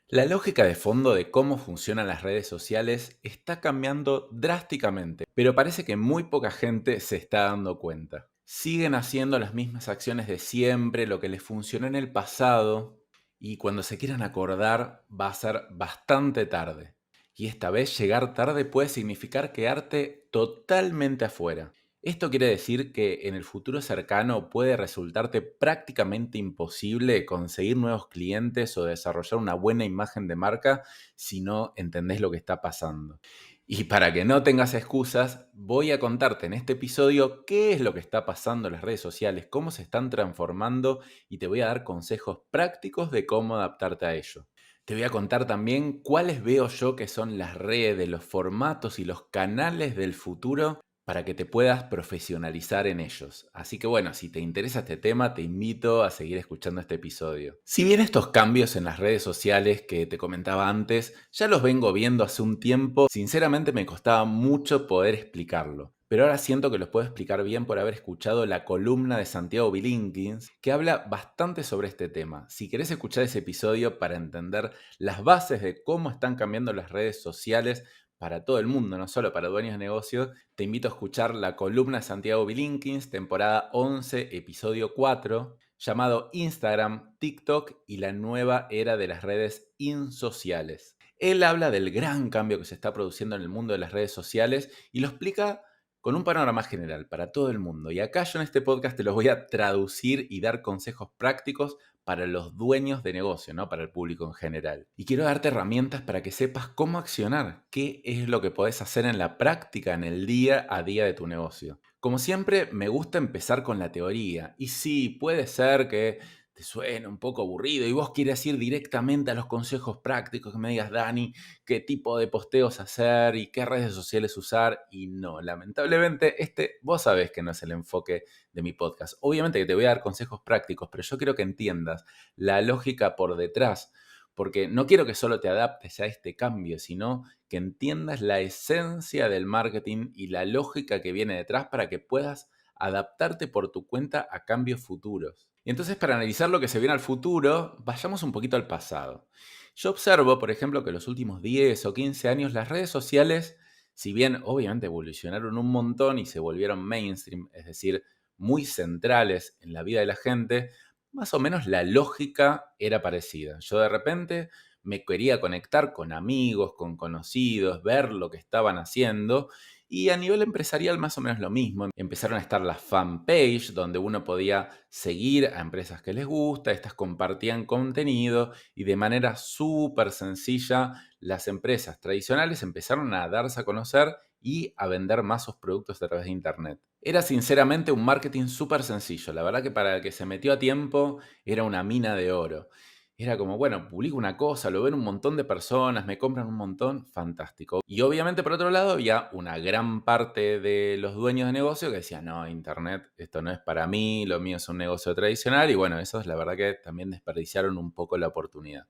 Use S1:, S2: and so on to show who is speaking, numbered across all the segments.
S1: La lógica de fondo de cómo funcionan las redes sociales está cambiando drásticamente, pero parece que muy poca gente se está dando cuenta. Siguen haciendo las mismas acciones de siempre, lo que les funcionó en el pasado, y cuando se quieran acordar va a ser bastante tarde. Y esta vez llegar tarde puede significar quedarte totalmente afuera. Esto quiere decir que en el futuro cercano puede resultarte prácticamente imposible conseguir nuevos clientes o desarrollar una buena imagen de marca si no entendés lo que está pasando. Y para que no tengas excusas, voy a contarte en este episodio qué es lo que está pasando en las redes sociales, cómo se están transformando y te voy a dar consejos prácticos de cómo adaptarte a ello. Te voy a contar también cuáles veo yo que son las redes, los formatos y los canales del futuro para que te puedas profesionalizar en ellos. Así que bueno, si te interesa este tema, te invito a seguir escuchando este episodio. Si bien estos cambios en las redes sociales que te comentaba antes, ya los vengo viendo hace un tiempo, sinceramente me costaba mucho poder explicarlo. Pero ahora siento que los puedo explicar bien por haber escuchado la columna de Santiago Bilinkins, que habla bastante sobre este tema. Si querés escuchar ese episodio para entender las bases de cómo están cambiando las redes sociales, para todo el mundo, no solo para dueños de negocios, te invito a escuchar la columna de Santiago Bilinkins, temporada 11, episodio 4, llamado Instagram, TikTok y la nueva era de las redes insociales. Él habla del gran cambio que se está produciendo en el mundo de las redes sociales y lo explica con un panorama general para todo el mundo. Y acá yo en este podcast te los voy a traducir y dar consejos prácticos para los dueños de negocio, no para el público en general. Y quiero darte herramientas para que sepas cómo accionar, qué es lo que podés hacer en la práctica, en el día a día de tu negocio. Como siempre, me gusta empezar con la teoría. Y sí, puede ser que te suene un poco aburrido y vos quieres ir directamente a los consejos prácticos, que me digas, Dani, qué tipo de posteos hacer y qué redes sociales usar. Y no, lamentablemente, vos sabés que no es el enfoque de mi podcast. Obviamente que te voy a dar consejos prácticos, pero yo quiero que entiendas la lógica por detrás, porque no quiero que solo te adaptes a este cambio, sino que entiendas la esencia del marketing y la lógica que viene detrás para que puedas adaptarte por tu cuenta a cambios futuros. Y entonces, para analizar lo que se viene al futuro, vayamos un poquito al pasado. Yo observo, por ejemplo, que en los últimos 10 o 15 años las redes sociales, si bien obviamente evolucionaron un montón y se volvieron mainstream, es decir, muy centrales en la vida de la gente, más o menos la lógica era parecida. Yo de repente me quería conectar con amigos, con conocidos, ver lo que estaban haciendo. Y a nivel empresarial más o menos lo mismo. Empezaron a estar las fanpage, donde uno podía seguir a empresas que les gusta, estas compartían contenido y de manera súper sencilla las empresas tradicionales empezaron a darse a conocer y a vender más sus productos a través de Internet. Era sinceramente un marketing súper sencillo. La verdad que para el que se metió a tiempo era una mina de oro. Era como, bueno, publico una cosa, lo ven un montón de personas, me compran un montón, fantástico. Y obviamente por otro lado había una gran parte de los dueños de negocio que decían, no, Internet, esto no es para mí, lo mío es un negocio tradicional. Y bueno, esos la verdad que también desperdiciaron un poco la oportunidad.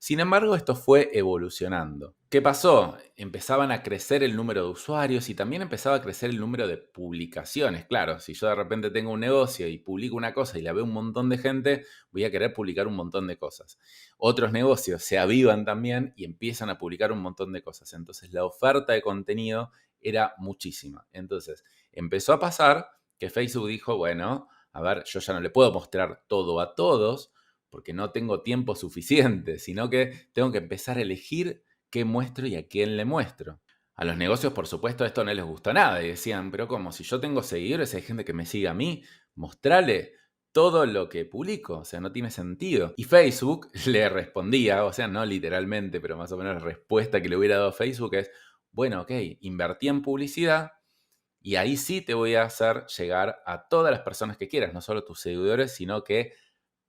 S1: Sin embargo, esto fue evolucionando. ¿Qué pasó? Empezaban a crecer el número de usuarios y también empezaba a crecer el número de publicaciones. Claro, si yo de repente tengo un negocio y publico una cosa y la ve un montón de gente, voy a querer publicar un montón de cosas. Otros negocios se avivan también y empiezan a publicar un montón de cosas. Entonces la oferta de contenido era muchísima. Entonces empezó a pasar que Facebook dijo, bueno, a ver, yo ya no le puedo mostrar todo a todos porque no tengo tiempo suficiente, sino que tengo que empezar a elegir qué muestro y a quién le muestro. A los negocios, por supuesto, esto no les gustó nada y decían, pero ¿cómo? Si yo tengo seguidores, hay gente que me sigue a mí, mostrale todo lo que publico, o sea, no tiene sentido. Y Facebook le respondía, o sea, no literalmente, pero más o menos la respuesta que le hubiera dado Facebook es, bueno, ok, invertí en publicidad y ahí sí te voy a hacer llegar a todas las personas que quieras, no solo tus seguidores, sino que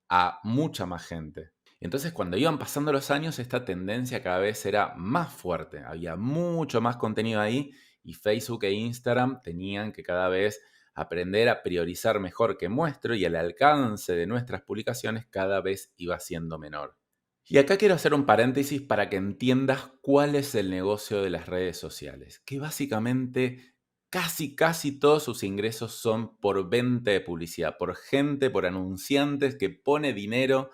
S1: a mucha más gente. Entonces, cuando iban pasando los años, esta tendencia cada vez era más fuerte. Había mucho más contenido ahí y Facebook e Instagram tenían que cada vez aprender a priorizar mejor qué muestro y el alcance de nuestras publicaciones cada vez iba siendo menor. Y acá quiero hacer un paréntesis para que entiendas cuál es el negocio de las redes sociales, que básicamente casi todos sus ingresos son por venta de publicidad, por gente, por anunciantes que pone dinero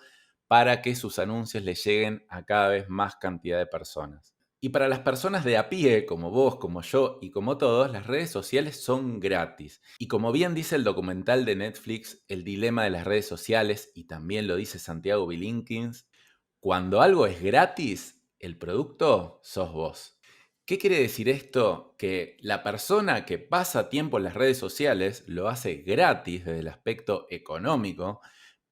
S1: para que sus anuncios le lleguen a cada vez más cantidad de personas. Y para las personas de a pie, como vos, como yo y como todos, las redes sociales son gratis. Y como bien dice el documental de Netflix, El dilema de las redes sociales, y también lo dice Santiago Bilinkins, cuando algo es gratis, el producto sos vos. ¿Qué quiere decir esto? Que la persona que pasa tiempo en las redes sociales lo hace gratis desde el aspecto económico,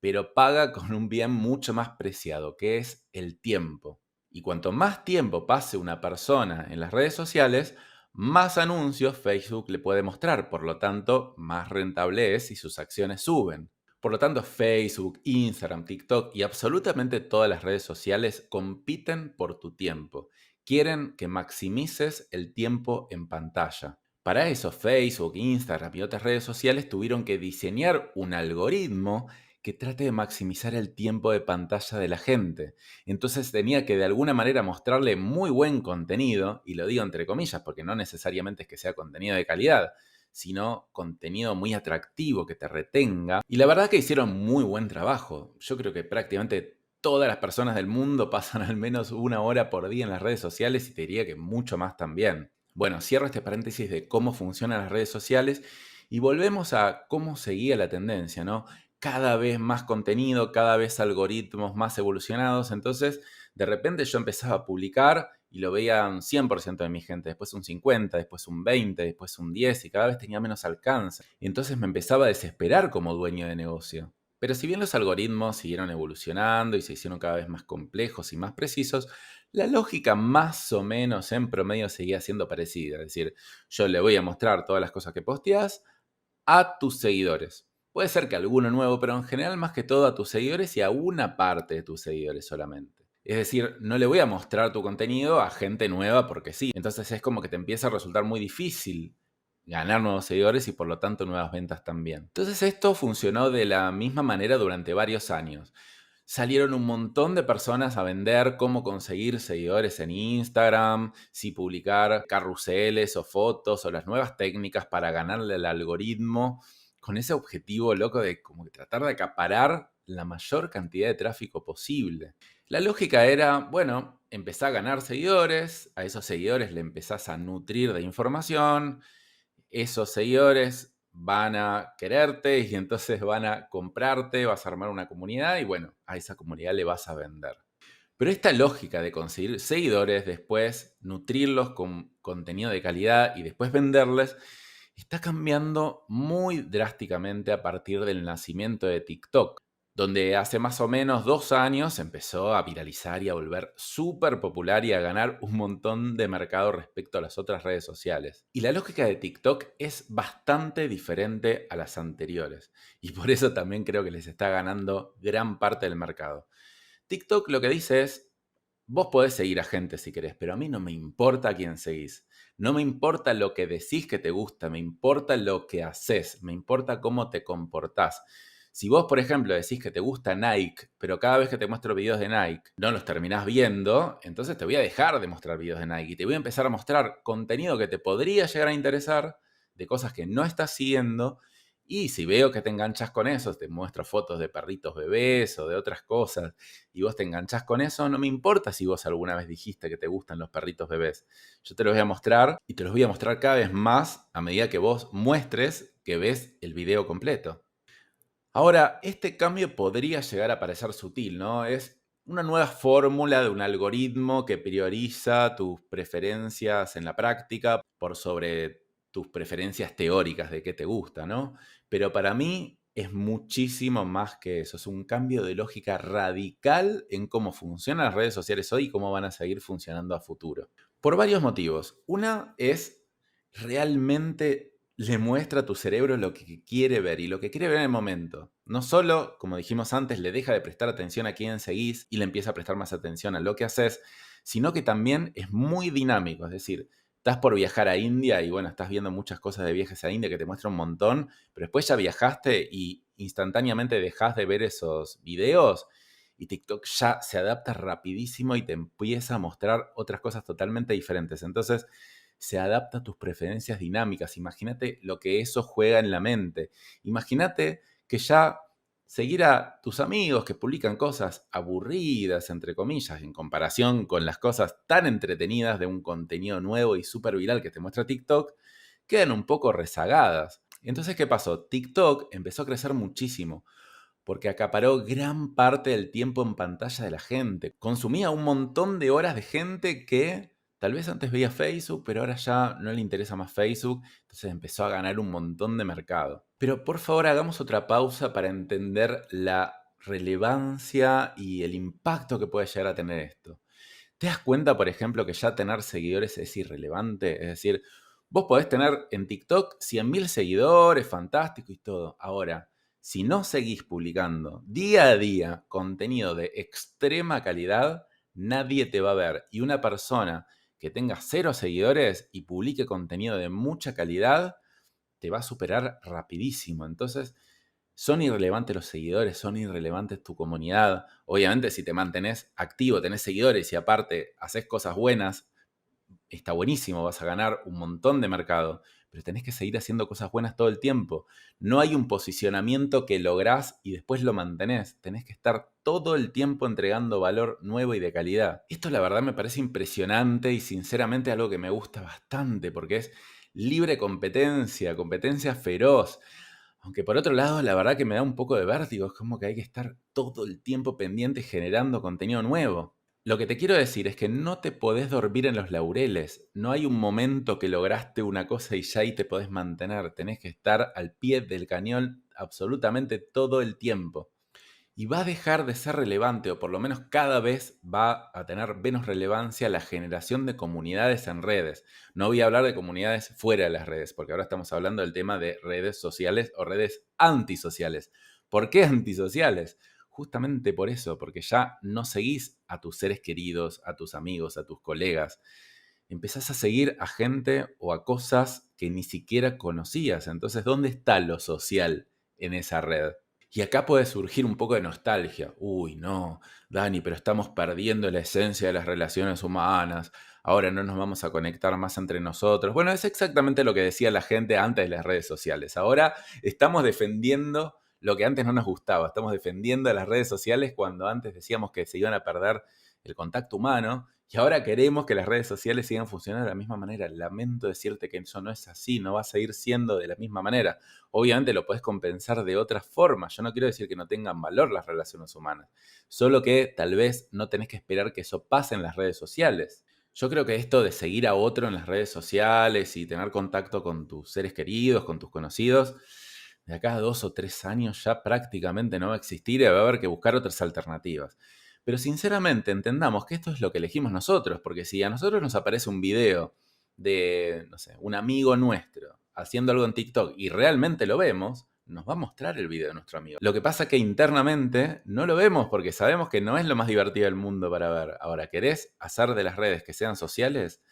S1: pero paga con un bien mucho más preciado, que es el tiempo. Y cuanto más tiempo pase una persona en las redes sociales, más anuncios Facebook le puede mostrar, por lo tanto, más rentable es y sus acciones suben. Por lo tanto, Facebook, Instagram, TikTok y absolutamente todas las redes sociales compiten por tu tiempo. Quieren que maximices el tiempo en pantalla. Para eso, Facebook, Instagram y otras redes sociales tuvieron que diseñar un algoritmo que trate de maximizar el tiempo de pantalla de la gente. Entonces tenía que de alguna manera mostrarle muy buen contenido, y lo digo entre comillas porque no necesariamente es que sea contenido de calidad, sino contenido muy atractivo que te retenga. Y la verdad que hicieron muy buen trabajo. Yo creo que prácticamente todas las personas del mundo pasan al menos 1 hora por día en las redes sociales y te diría que mucho más también. Bueno, cierro este paréntesis de cómo funcionan las redes sociales y volvemos a cómo seguía la tendencia, ¿no? Cada vez más contenido, cada vez algoritmos más evolucionados. Entonces, de repente yo empezaba a publicar y lo veían 100% de mi gente, después un 50%, después un 20%, después un 10% y cada vez tenía menos alcance. Y entonces me empezaba a desesperar como dueño de negocio. Pero si bien los algoritmos siguieron evolucionando y se hicieron cada vez más complejos y más precisos, la lógica más o menos en promedio seguía siendo parecida. Es decir, yo le voy a mostrar todas las cosas que posteas a tus seguidores. Puede ser que alguno nuevo, pero en general más que todo a tus seguidores y a una parte de tus seguidores solamente. Es decir, no le voy a mostrar tu contenido a gente nueva porque sí. Entonces es como que te empieza a resultar muy difícil ganar nuevos seguidores y por lo tanto nuevas ventas también. Entonces esto funcionó de la misma manera durante varios años. Salieron un montón de personas a vender cómo conseguir seguidores en Instagram, si publicar carruseles o fotos o las nuevas técnicas para ganarle al algoritmo con ese objetivo loco de como que tratar de acaparar la mayor cantidad de tráfico posible. La lógica era, bueno, empezá a ganar seguidores, a esos seguidores le empezás a nutrir de información, esos seguidores van a quererte y entonces van a comprarte, vas a armar una comunidad y bueno, a esa comunidad le vas a vender. Pero esta lógica de conseguir seguidores, después nutrirlos con contenido de calidad y después venderles, está cambiando muy drásticamente a partir del nacimiento de TikTok, donde hace más o menos 2 años empezó a viralizar y a volver súper popular y a ganar un montón de mercado respecto a las otras redes sociales. Y la lógica de TikTok es bastante diferente a las anteriores, y por eso también creo que les está ganando gran parte del mercado. TikTok lo que dice es, vos podés seguir a gente si querés, pero a mí no me importa a quién seguís. No me importa lo que decís que te gusta, me importa lo que haces, me importa cómo te comportás. Si vos, por ejemplo, decís que te gusta Nike, pero cada vez que te muestro videos de Nike no los terminás viendo, entonces te voy a dejar de mostrar videos de Nike y te voy a empezar a mostrar contenido que te podría llegar a interesar, de cosas que no estás siguiendo, y si veo que te enganchas con eso, te muestro fotos de perritos bebés o de otras cosas, y vos te enganchás con eso, no me importa si vos alguna vez dijiste que te gustan los perritos bebés. Yo te los voy a mostrar y te los voy a mostrar cada vez más a medida que vos muestres que ves el video completo. Ahora, este cambio podría llegar a parecer sutil, ¿no? Es una nueva fórmula de un algoritmo que prioriza tus preferencias en la práctica por sobre tus preferencias teóricas de qué te gusta, ¿no? Pero para mí es muchísimo más que eso. Es un cambio de lógica radical en cómo funcionan las redes sociales hoy y cómo van a seguir funcionando a futuro. Por varios motivos. Una es realmente le muestra a tu cerebro lo que quiere ver y lo que quiere ver en el momento. No solo, como dijimos antes, le deja de prestar atención a quién seguís y le empieza a prestar más atención a lo que haces, sino que también es muy dinámico. Es decir, estás por viajar a India y bueno, estás viendo muchas cosas de viajes a India que te muestra un montón, pero después ya viajaste y instantáneamente dejas de ver esos videos y TikTok ya se adapta rapidísimo y te empieza a mostrar otras cosas totalmente diferentes. Entonces, se adapta a tus preferencias dinámicas. Imagínate lo que eso juega en la mente. Imagínate que ya Seguir a tus amigos que publican cosas aburridas, entre comillas, en comparación con las cosas tan entretenidas de un contenido nuevo y súper viral que te muestra TikTok, quedan un poco rezagadas. Entonces, ¿qué pasó? TikTok empezó a crecer muchísimo porque acaparó gran parte del tiempo en pantalla de la gente. Consumía un montón de horas de gente que tal vez antes veía Facebook, pero ahora ya no le interesa más Facebook, entonces empezó a ganar un montón de mercado. Pero por favor, hagamos otra pausa para entender la relevancia y el impacto que puede llegar a tener esto. ¿Te das cuenta, por ejemplo, que ya tener seguidores es irrelevante? Es decir, vos podés tener en TikTok 100.000 seguidores, fantástico y todo. Ahora, si no seguís publicando día a día contenido de extrema calidad, nadie te va a ver. Y una persona que tenga 0 seguidores y publique contenido de mucha calidad, te va a superar rapidísimo. Entonces, son irrelevantes los seguidores, son irrelevantes tu comunidad. Obviamente, si te mantenés activo, tenés seguidores y aparte haces cosas buenas, está buenísimo, vas a ganar un montón de mercado. Pero tenés que seguir haciendo cosas buenas todo el tiempo. No hay un posicionamiento que lográs y después lo mantenés. Tenés que estar todo el tiempo entregando valor nuevo y de calidad. Esto la verdad me parece impresionante y sinceramente algo que me gusta bastante porque es libre competencia, competencia feroz. Aunque por otro lado, la verdad que me da un poco de vértigo, es como que hay que estar todo el tiempo pendiente generando contenido nuevo. Lo que te quiero decir es que no te podés dormir en los laureles. No hay un momento que lograste una cosa y ya ahí te podés mantener. Tenés que estar al pie del cañón absolutamente todo el tiempo. Y va a dejar de ser relevante, o por lo menos cada vez va a tener menos relevancia la generación de comunidades en redes. No voy a hablar de comunidades fuera de las redes, porque ahora estamos hablando del tema de redes sociales o redes antisociales. ¿Por qué antisociales? Justamente por eso, porque ya no seguís a tus seres queridos, a tus amigos, a tus colegas. Empezás a seguir a gente o a cosas que ni siquiera conocías. Entonces, ¿dónde está lo social en esa red? Y acá puede surgir un poco de nostalgia. Uy, no, Dani, pero estamos perdiendo la esencia de las relaciones humanas. Ahora no nos vamos a conectar más entre nosotros. Bueno, es exactamente lo que decía la gente antes de las redes sociales. Ahora estamos defendiendo lo que antes no nos gustaba. Estamos defendiendo las redes sociales cuando antes decíamos que se iban a perder el contacto humano. Y ahora queremos que las redes sociales sigan funcionando de la misma manera. Lamento decirte que eso no es así, no va a seguir siendo de la misma manera. Obviamente lo podés compensar de otras formas. Yo no quiero decir que no tengan valor las relaciones humanas, solo que tal vez no tenés que esperar que eso pase en las redes sociales. Yo creo que esto de seguir a otro en las redes sociales y tener contacto con tus seres queridos, con tus conocidos, de acá a 2 o 3 años ya prácticamente no va a existir y va a haber que buscar otras alternativas. Pero sinceramente entendamos que esto es lo que elegimos nosotros, porque si a nosotros nos aparece un video de, no sé, un amigo nuestro haciendo algo en TikTok y realmente lo vemos, nos va a mostrar el video de nuestro amigo. Lo que pasa es que internamente no lo vemos porque sabemos que no es lo más divertido del mundo para ver. Ahora, ¿querés hacer de las redes que sean sociales?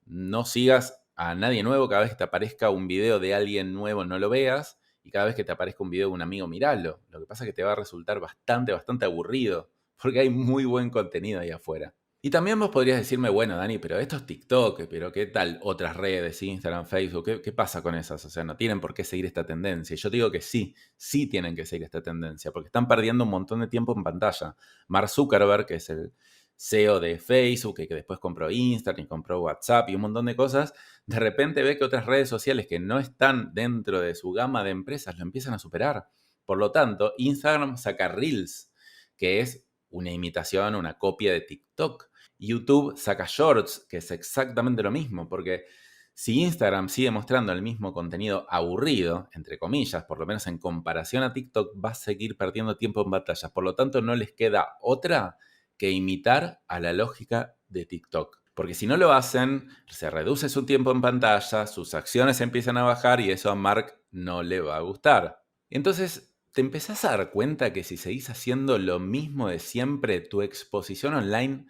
S1: No sigas a nadie nuevo. Cada vez que te aparezca un video de alguien nuevo, no lo veas. Y cada vez que te aparezca un video de un amigo, míralo. Lo que pasa es que te va a resultar bastante aburrido porque hay muy buen contenido ahí afuera. Y también vos podrías decirme, bueno, Dani, pero esto es TikTok, pero ¿qué tal otras redes, Instagram, Facebook? ¿Qué pasa con esas? O sea, no tienen por qué seguir esta tendencia. Y yo te digo que sí, sí tienen que seguir esta tendencia, porque están perdiendo un montón de tiempo en pantalla. Mark Zuckerberg, que es el CEO de Facebook, que después compró Instagram y compró WhatsApp y un montón de cosas, de repente ve que otras redes sociales que no están dentro de su gama de empresas lo empiezan a superar. Por lo tanto, Instagram saca Reels, que es una imitación, una copia de TikTok. YouTube saca Shorts, que es exactamente lo mismo, porque si Instagram sigue mostrando el mismo contenido aburrido, entre comillas, por lo menos en comparación a TikTok, va a seguir perdiendo tiempo en batallas. Por lo tanto, no les queda otra que imitar a la lógica de TikTok. Porque si no lo hacen, se reduce su tiempo en pantalla, sus acciones empiezan a bajar y eso a Mark no le va a gustar. Entonces, te empezás a dar cuenta que si seguís haciendo lo mismo de siempre, tu exposición online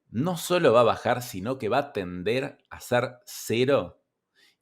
S1: no solo va a bajar, sino que va a tender a ser cero.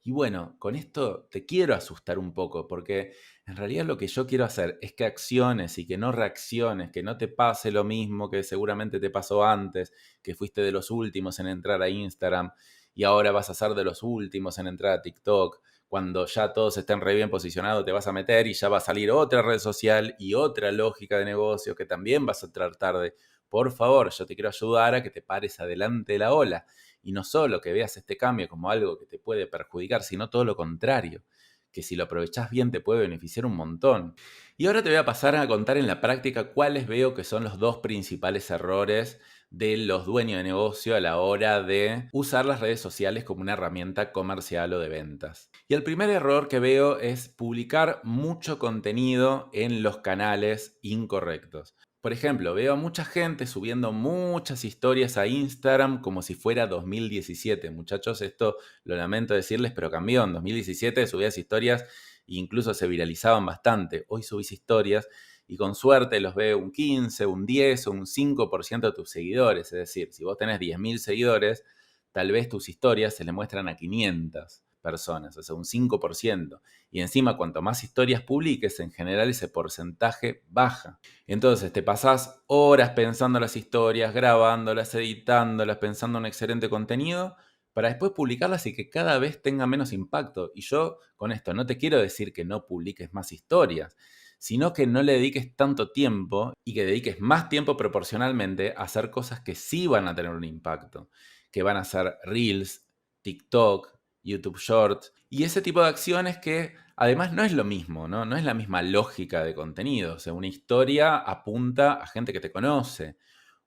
S1: Y bueno, con esto te quiero asustar un poco, porque en realidad lo que yo quiero hacer es que acciones y que no reacciones, que no te pase lo mismo que seguramente te pasó antes, que fuiste de los últimos en entrar a Instagram y ahora vas a ser de los últimos en entrar a TikTok, cuando ya todos estén re bien posicionados, te vas a meter y ya va a salir otra red social y otra lógica de negocio que también vas a tratar de, por favor, yo te quiero ayudar a que te pares adelante de la ola. Y no solo que veas este cambio como algo que te puede perjudicar, sino todo lo contrario, que si lo aprovechás bien te puede beneficiar un montón. Y ahora te voy a pasar a contar en la práctica cuáles veo que son los dos principales errores de los dueños de negocio a la hora de usar las redes sociales como una herramienta comercial o de ventas. Y el primer error que veo es publicar mucho contenido en los canales incorrectos. Por ejemplo, veo a mucha gente subiendo muchas historias a Instagram como si fuera 2017. Muchachos, esto lo lamento decirles, pero cambió. En 2017 subías historias e incluso se viralizaban bastante. Hoy subís historias y con suerte los ve un 15, un 10 o un 5% de tus seguidores. Es decir, si vos tenés 10.000 seguidores, tal vez tus historias se le muestran a 500 personas, o sea, un 5%. Y encima, cuanto más historias publiques, en general ese porcentaje baja. Entonces te pasás horas pensando las historias, grabándolas, editándolas, pensando un excelente contenido, para después publicarlas y que cada vez tenga menos impacto. Y yo con esto no te quiero decir que no publiques más historias, sino que no le dediques tanto tiempo y que dediques más tiempo proporcionalmente a hacer cosas que sí van a tener un impacto, que van a ser Reels, TikTok, YouTube Shorts y ese tipo de acciones que además no es lo mismo, ¿no? No es la misma lógica de contenido. O sea, una historia apunta a gente que te conoce.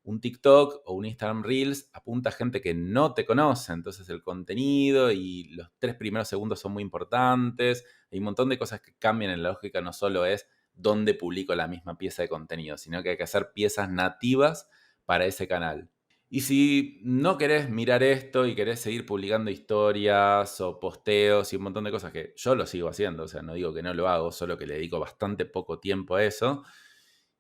S1: Un TikTok o un Instagram Reels apunta a gente que no te conoce. Entonces el contenido y los 3 primeros segundos son muy importantes. Hay un montón de cosas que cambian en la lógica. No solo es dónde publico la misma pieza de contenido, sino que hay que hacer piezas nativas para ese canal. Y si no querés mirar esto y querés seguir publicando historias o posteos y un montón de cosas que yo lo sigo haciendo, o sea, no digo que no lo hago, solo que le dedico bastante poco tiempo a eso.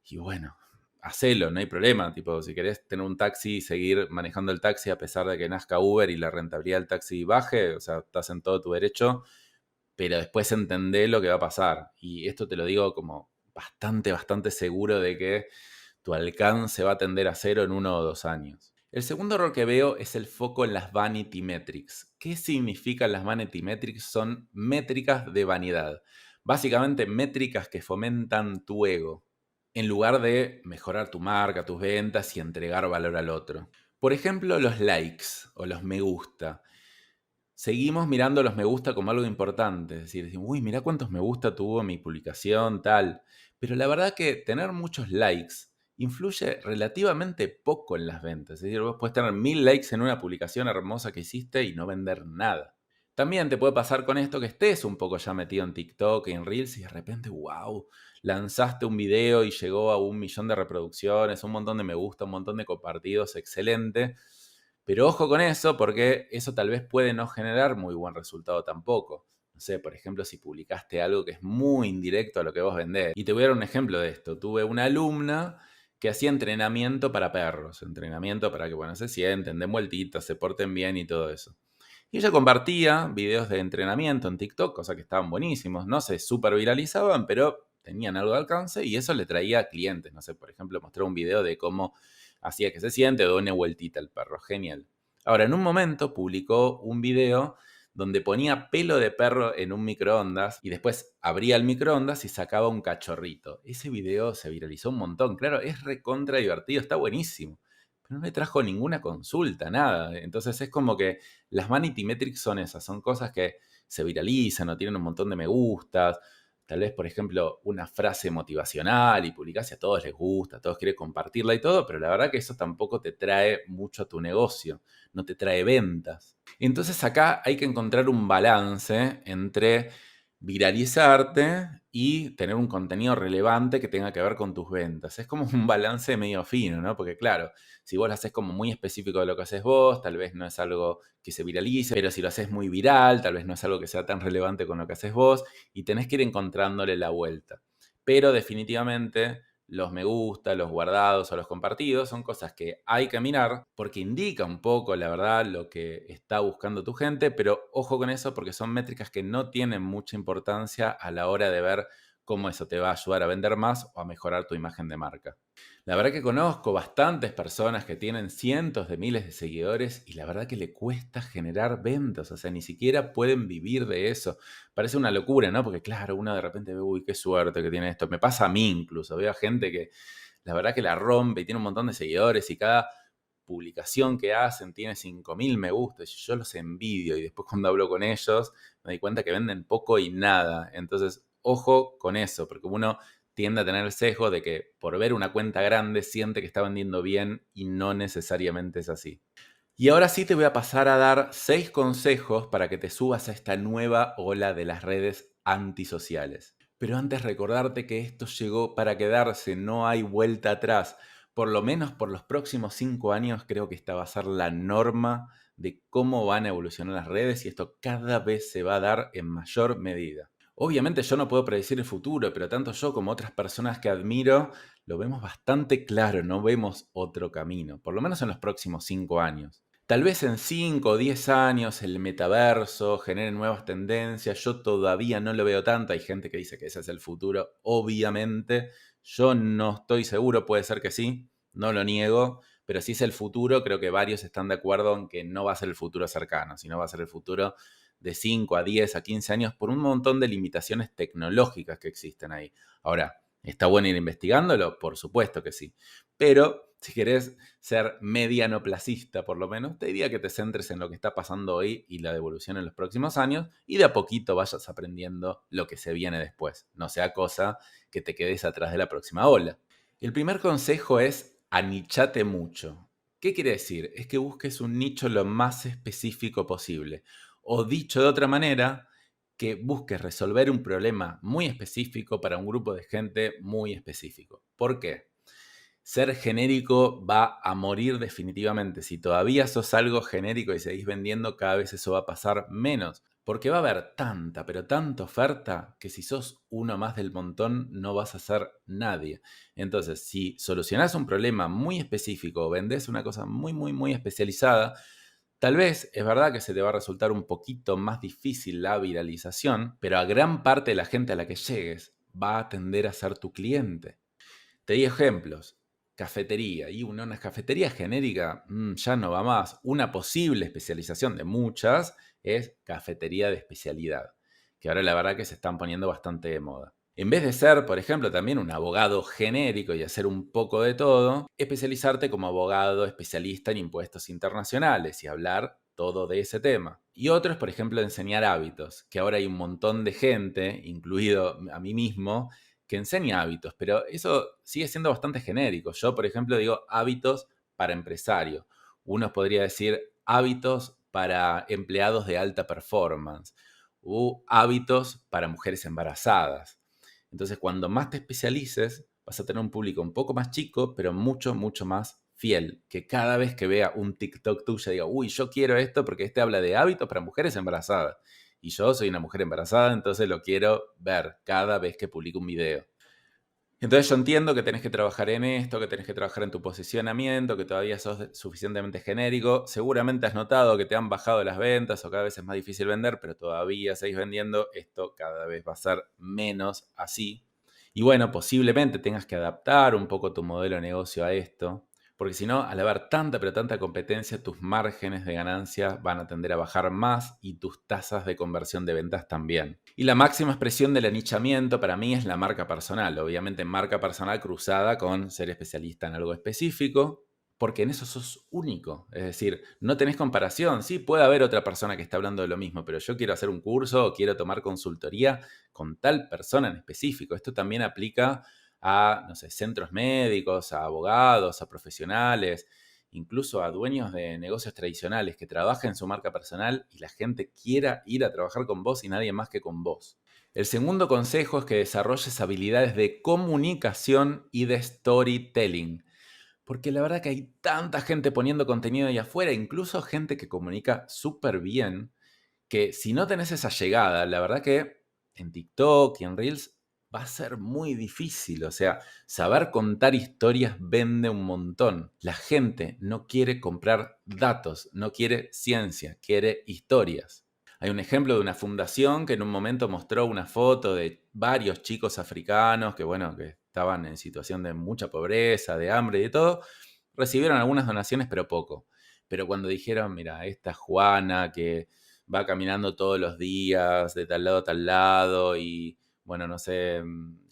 S1: Y bueno, hacelo, no hay problema. Tipo, si querés tener un taxi y seguir manejando el taxi a pesar de que nazca Uber y la rentabilidad del taxi baje, o sea, estás en todo tu derecho, pero después entendé lo que va a pasar. Y esto te lo digo como bastante seguro de que tu alcance va a tender a cero en 1 o 2 años. El segundo error que veo es el foco en las vanity metrics. ¿Qué significan las vanity metrics? Son métricas de vanidad. Básicamente métricas que fomentan tu ego, en lugar de mejorar tu marca, tus ventas y entregar valor al otro. Por ejemplo, los likes o los me gusta. Seguimos mirando los me gusta como algo importante. Es decir, decimos, uy, mirá cuántos me gusta tuvo mi publicación, tal. Pero la verdad que tener muchos likes influye relativamente poco en las ventas. Es decir, vos puedes tener 1000 likes en una publicación hermosa que hiciste y no vender nada. También te puede pasar con esto que estés un poco ya metido en TikTok y en Reels y de repente, wow, lanzaste un video y llegó a 1 millón de reproducciones, un montón de me gusta, un montón de compartidos, excelente. Pero ojo con eso, porque eso tal vez puede no generar muy buen resultado tampoco. No sé, por ejemplo, si publicaste algo que es muy indirecto a lo que vos vendés. Y te voy a dar un ejemplo de esto. Tuve una alumna que hacía entrenamiento para perros, entrenamiento para que, bueno, se sienten, den vueltitas, se porten bien y todo eso. Y ella compartía videos de entrenamiento en TikTok, cosas que estaban buenísimos, no se super viralizaban, pero tenían algo de alcance y eso le traía clientes. No sé, por ejemplo, mostró un video de cómo hacía que se siente o de una vueltita al perro. Genial. Ahora, en un momento publicó un video donde ponía pelo de perro en un microondas y después abría el microondas y sacaba un cachorrito. Ese video se viralizó un montón. Claro, es recontra divertido, está buenísimo. Pero no me trajo ninguna consulta, nada. Entonces es como que las vanity metrics son esas, son cosas que se viralizan o tienen un montón de me gustas. Tal vez, por ejemplo, una frase motivacional y publicás y a todos les gusta, a todos quieren compartirla y todo, pero la verdad que eso tampoco te trae mucho a tu negocio, no te trae ventas. Entonces acá hay que encontrar un balance entre viralizarte y tener un contenido relevante que tenga que ver con tus ventas. Es como un balance medio fino, ¿no? Porque claro, si vos lo haces como muy específico de lo que haces vos, tal vez no es algo que se viralice, pero si lo haces muy viral, tal vez no es algo que sea tan relevante con lo que haces vos y tenés que ir encontrándole la vuelta. Pero definitivamente los me gusta, los guardados o los compartidos son cosas que hay que mirar porque indica un poco, la verdad, lo que está buscando tu gente, pero ojo con eso porque son métricas que no tienen mucha importancia a la hora de ver cómo eso te va a ayudar a vender más o a mejorar tu imagen de marca. La verdad que conozco bastantes personas que tienen cientos de miles de seguidores y la verdad que le cuesta generar ventas, o sea, ni siquiera pueden vivir de eso. Parece una locura, ¿no? Porque claro, uno de repente ve, uy, qué suerte que tiene esto. Me pasa a mí incluso, veo a gente que la verdad que la rompe y tiene un montón de seguidores y cada publicación que hacen tiene 5.000 me gusta. Yo los envidio y después cuando hablo con ellos me di cuenta que venden poco y nada. Entonces, ojo con eso, porque uno tiende a tener el sesgo de que por ver una cuenta grande siente que está vendiendo bien y no necesariamente es así. Y ahora sí te voy a pasar a dar 6 consejos para que te subas a esta nueva ola de las redes antisociales. Pero antes recordarte que esto llegó para quedarse, no hay vuelta atrás. Por lo menos por los próximos 5 años creo que esta va a ser la norma de cómo van a evolucionar las redes y esto cada vez se va a dar en mayor medida. Obviamente yo no puedo predecir el futuro, pero tanto yo como otras personas que admiro lo vemos bastante claro, no vemos otro camino, por lo menos en los próximos 5 años. Tal vez en 5 o 10 años el metaverso genere nuevas tendencias. Yo todavía no lo veo tanto. Hay gente que dice que ese es el futuro. Obviamente, yo no estoy seguro. Puede ser que sí, no lo niego. Pero si es el futuro, creo que varios están de acuerdo en que no va a ser el futuro cercano, sino va a ser el futuro de 5 a 10 a 15 años por un montón de limitaciones tecnológicas que existen ahí. Ahora, ¿está bueno ir investigándolo? Por supuesto que sí. Pero si querés ser medianoplacista por lo menos, te diría que te centres en lo que está pasando hoy y la evolución en los próximos años y de a poquito vayas aprendiendo lo que se viene después. No sea cosa que te quedes atrás de la próxima ola. El primer consejo es anichate mucho. ¿Qué quiere decir? Es que busques un nicho lo más específico posible. O dicho de otra manera, que busques resolver un problema muy específico para un grupo de gente muy específico. ¿Por qué? Ser genérico va a morir definitivamente. Si todavía sos algo genérico y seguís vendiendo, cada vez eso va a pasar menos. Porque va a haber tanta, pero tanta oferta que si sos uno más del montón no vas a ser nadie. Entonces, si solucionás un problema muy específico o vendés una cosa muy, muy, muy especializada, tal vez es verdad que se te va a resultar un poquito más difícil la viralización, pero a gran parte de la gente a la que llegues va a tender a ser tu cliente. Te di ejemplos. Cafetería. Y una cafetería genérica ya no va más. Una posible especialización de muchas es cafetería de especialidad, que ahora la verdad que se están poniendo bastante de moda. En vez de ser, por ejemplo, también un abogado genérico y hacer un poco de todo, especializarte como abogado especialista en impuestos internacionales y hablar todo de ese tema. Y otro es, por ejemplo, enseñar hábitos, que ahora hay un montón de gente, incluido a mí mismo, que enseña hábitos, pero eso sigue siendo bastante genérico. Yo, por ejemplo, digo hábitos para empresarios. Uno podría decir hábitos para empleados de alta performance o hábitos para mujeres embarazadas. Entonces, cuando más te especialices, vas a tener un público un poco más chico, pero mucho, mucho más fiel, que cada vez que vea un TikTok tuyo diga, uy, yo quiero esto porque este habla de hábitos para mujeres embarazadas. Y yo soy una mujer embarazada, entonces lo quiero ver cada vez que publico un video. Entonces yo entiendo que tenés que trabajar en esto, que tenés que trabajar en tu posicionamiento, que todavía sos suficientemente genérico. Seguramente has notado que te han bajado las ventas o cada vez es más difícil vender, pero todavía seguís vendiendo. Esto cada vez va a ser menos así. Y bueno, posiblemente tengas que adaptar un poco tu modelo de negocio a esto, porque si no, al haber tanta pero tanta competencia, tus márgenes de ganancia van a tender a bajar más y tus tasas de conversión de ventas también. Y la máxima expresión del anichamiento para mí es la marca personal. Obviamente marca personal cruzada con ser especialista en algo específico, porque en eso sos único. Es decir, no tenés comparación. Sí, puede haber otra persona que está hablando de lo mismo, pero yo quiero hacer un curso o quiero tomar consultoría con tal persona en específico. Esto también aplica a, no sé, centros médicos, a abogados, a profesionales, incluso a dueños de negocios tradicionales que trabajen su marca personal y la gente quiera ir a trabajar con vos y nadie más que con vos. El segundo consejo es que desarrolles habilidades de comunicación y de storytelling. Porque la verdad que hay tanta gente poniendo contenido ahí afuera, incluso gente que comunica súper bien, que si no tenés esa llegada, la verdad que en TikTok y en Reels va a ser muy difícil. O sea, saber contar historias vende un montón. La gente no quiere comprar datos, no quiere ciencia, quiere historias. Hay un ejemplo de una fundación que en un momento mostró una foto de varios chicos africanos que, bueno, que estaban en situación de mucha pobreza, de hambre y de todo, recibieron algunas donaciones, pero poco. Pero cuando dijeron, mira, esta Juana que va caminando todos los días de tal lado a tal lado y, bueno, no sé,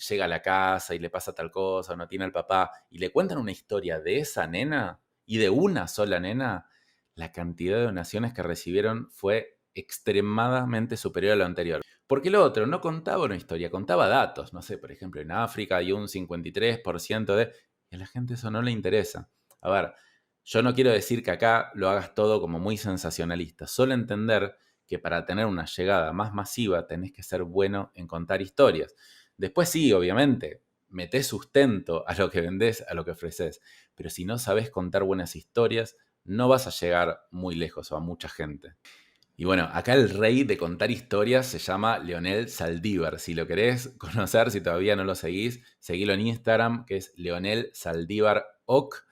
S1: llega a la casa y le pasa tal cosa, o no tiene al papá, y le cuentan una historia de esa nena y de una sola nena, la cantidad de donaciones que recibieron fue extremadamente superior a lo anterior. Porque lo otro no contaba una historia, contaba datos. No sé, por ejemplo, en África hay un 53% de... Y a la gente eso no le interesa. A ver, yo no quiero decir que acá lo hagas todo como muy sensacionalista, solo entender que para tener una llegada más masiva tenés que ser bueno en contar historias. Después sí, obviamente, metés sustento a lo que vendés, a lo que ofreces, pero si no sabés contar buenas historias, no vas a llegar muy lejos o a mucha gente. Y bueno, acá el rey de contar historias se llama Leonel Saldívar. Si lo querés conocer, si todavía no lo seguís, seguilo en Instagram, que es Leonel Saldívar Oc,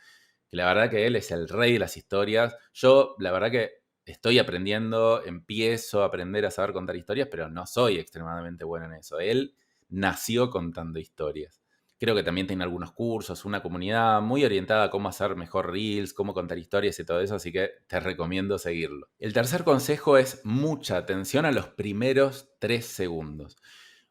S1: que la verdad que él es el rey de las historias. Yo, la verdad que estoy aprendiendo, empiezo a aprender a saber contar historias, pero no soy extremadamente bueno en eso. Él nació contando historias. Creo que también tiene algunos cursos, una comunidad muy orientada a cómo hacer mejor reels, cómo contar historias y todo eso, así que te recomiendo seguirlo. El tercer consejo es mucha atención a los primeros 3 segundos.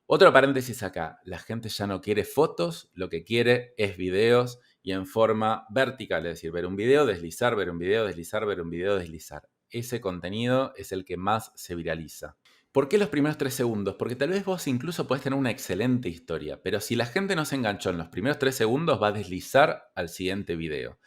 S1: Otro paréntesis acá, la gente ya no quiere fotos, lo que quiere es videos y en forma vertical, es decir, ver un video, deslizar, ver un video, deslizar, ver un video, deslizar. Ese contenido es el que más se viraliza. ¿Por qué los primeros 3 segundos? Porque tal vez vos incluso podés tener una excelente historia, pero si la gente no se enganchó en los primeros 3 segundos, va a deslizar al siguiente video.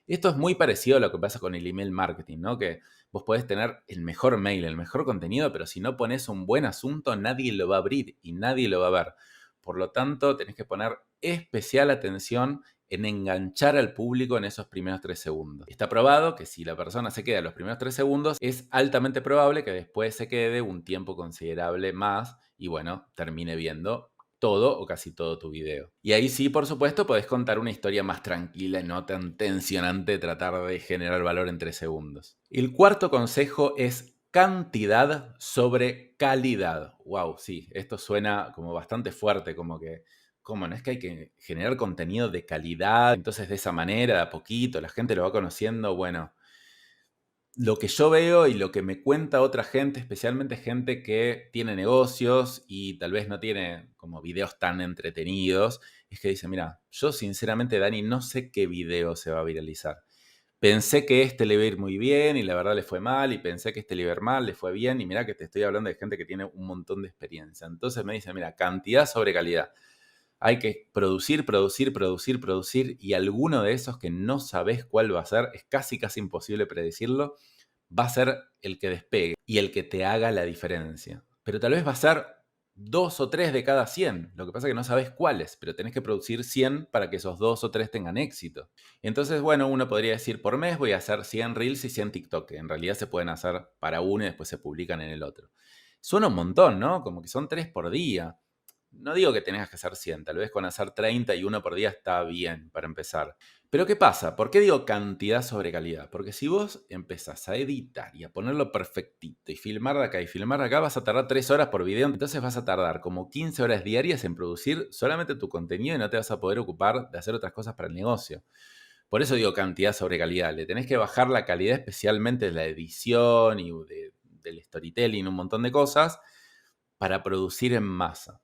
S1: Esto es muy parecido a lo que pasa con el email marketing, ¿no? Que vos podés tener el mejor mail, el mejor contenido, pero si no pones un buen asunto, nadie lo va a abrir y nadie lo va a ver. Por lo tanto, tenés que poner especial atención en enganchar al público en esos primeros 3 segundos. Está probado que si la persona se queda los primeros 3 segundos, es altamente probable que después se quede un tiempo considerable más y bueno, termine viendo todo o casi todo tu video. Y ahí sí, por supuesto, podés contar una historia más tranquila y no tan tensionante tratar de generar valor en 3 segundos. El cuarto consejo es cantidad sobre calidad. Wow, sí, esto suena como bastante fuerte, como que ¿cómo? No es que hay que generar contenido de calidad, entonces de esa manera, de a poquito, la gente lo va conociendo. Bueno, lo que yo veo y lo que me cuenta otra gente, especialmente gente que tiene negocios y tal vez no tiene como videos tan entretenidos, es que dice, mira, yo sinceramente, Dani, no sé qué video se va a viralizar. Pensé que este le iba a ir muy bien y la verdad le fue mal, y pensé que este le iba a ir mal, le fue bien, y mira que te estoy hablando de gente que tiene un montón de experiencia. Entonces me dice, mira, cantidad sobre calidad. Hay que producir, producir, producir, producir, y alguno de esos que no sabes cuál va a ser, es casi casi imposible predecirlo, va a ser el que despegue y el que te haga la diferencia. Pero tal vez va a ser 2 o 3 de cada 100. Lo que pasa es que no sabes cuáles, pero tenés que producir 100 para que esos 2 o 3 tengan éxito. Entonces, bueno, uno podría decir, por mes voy a hacer 100 Reels y 100 TikTok, que en realidad se pueden hacer para uno y después se publican en el otro. Suena un montón, ¿no? Como que son 3 por día. No digo que tengas que hacer 100, tal vez con hacer 30 y uno por día está bien para empezar. Pero ¿qué pasa? ¿Por qué digo cantidad sobre calidad? Porque si vos empezás a editar y a ponerlo perfectito y filmar de acá y filmar de acá, vas a tardar 3 horas por video, entonces vas a tardar como 15 horas diarias en producir solamente tu contenido y no te vas a poder ocupar de hacer otras cosas para el negocio. Por eso digo cantidad sobre calidad. Le tenés que bajar la calidad, especialmente de la edición y del storytelling, un montón de cosas, para producir en masa.